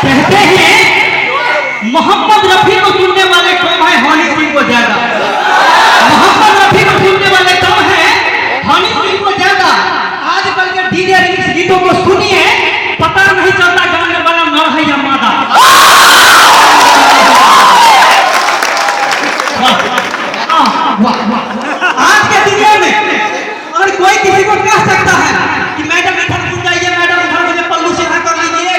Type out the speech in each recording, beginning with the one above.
कहते हैं मोहम्मद रफी को सुनने वाले कम है, हनी सिंह को ज्यादा। मोहम्मद रफी को सुनने वाले कम है, हनी सिंह को ज्यादा। आजकल के डीजे रिमिक्स गीतों को सुनिए, पता नहीं चलता गाने वाला नर है या मादा। आज के दुनिया में और कोई किसी को कह सकता है कि मैडम इधर सुन जाइए, मैडम इधर मुझे पल्लू सीधा कर लीजिए।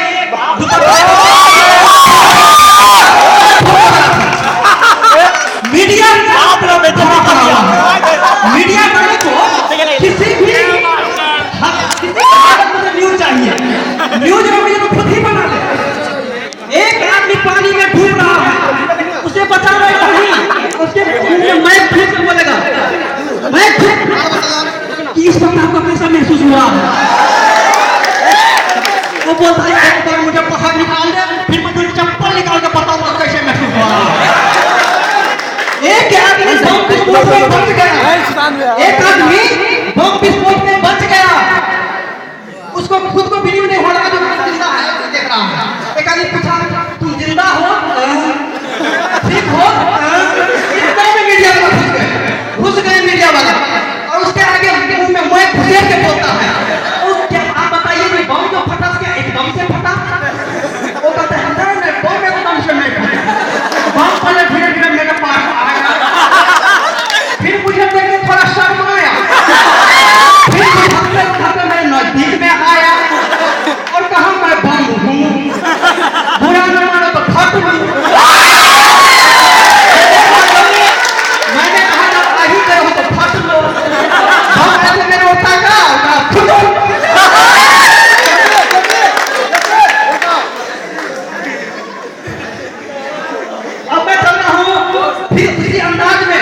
मीडिया मीडिया वाले को किसी भी न्यूज चाहिए, न्यूज में मुझे खुद ही बना ले। एक आदमी पानी में डूब रहा है, उसे बचाना नहीं, उसके मैं फिर से बोलेगा, मैं फिर कि इस वक्त आपको कैसा महसूस हुआ। वो बोलता है एक बार मुझे बाहर निकाल दे, फिर मुझे चप्पल निकाल के बताऊंगा कैसे महसूस हुआ। एक आदमी बम विस्फोट में बच गया, एक आदमी बम विस्फोट में बच गया, उसको खुद को बिलीव नहीं हो रहा जो जिंदा है, देख रहा हूं। एक आदमी पूछा तुम जिंदा हो, ठीक हो? इतने में मीडिया वाला घुस गए मीडिया वाला, और उसके आगे मुंह में मैं घुसेड़ के बोलता है क्या आप बताइए कि बम जो फटा क्या एकदम से फटा? वो कहते हैं नहीं बम एकदम से नहीं फटा, बम पहले धीरे धीरे मेरे पास आया, फिर मुझे देखने थोड़ा शर्म आया, फिर उठाते मेरे नजदीक में आया और कहा मैं बम हूँ, बुरा न मानो तो फट हूँ। मैंने कहा ना आही करो तो फट लो, बम ऐसे मेरे उठा का फुटो। अब मैं चल रहा हूँ फिर उसी अंदाज में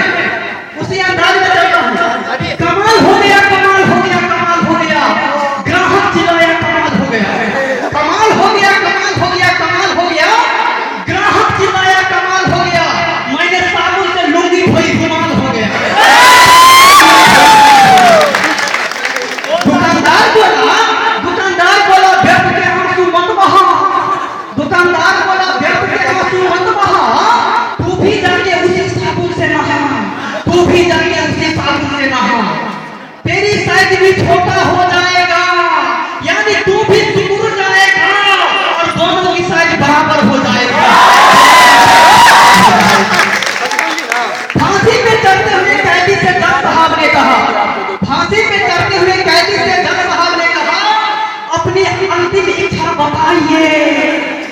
चल रहा हूँ। कमाल हो गया, कमाल हो गया, कमाल हो गया, ग्राहक चिल्लाया कमाल हो गया, कमाल हो गया, कमाल हो गया, कमाल हो गया, ग्राहक चिल्लाया कमाल हो गया, मैंने साबुन से लुंगी धोई कमाल हो गया। दुकानदार बोला व्यर्थ के आंसू मत बहा, दुकानदार बोला व्यर्थ के आंसू मत बहा, तू भी जाके उसी साबुन से नहा, तू भी जाके उसी साबुन से नहा, तेरी साइज भी छोटा हो जाएगा, यानी तू भी सिकुड़ जाएगा और दोनों की साइज बराबर हो जाएगा। फांसी पे चढ़ते हुए कैदी से जज साहब ने कहा, फांसी पे चढ़ते हुए कैदी से जज साहब ने कहा अपनी अंतिम इच्छा बताइए।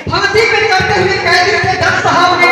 फांसी पे चढ़ते हुए कैदी से जज साहब ने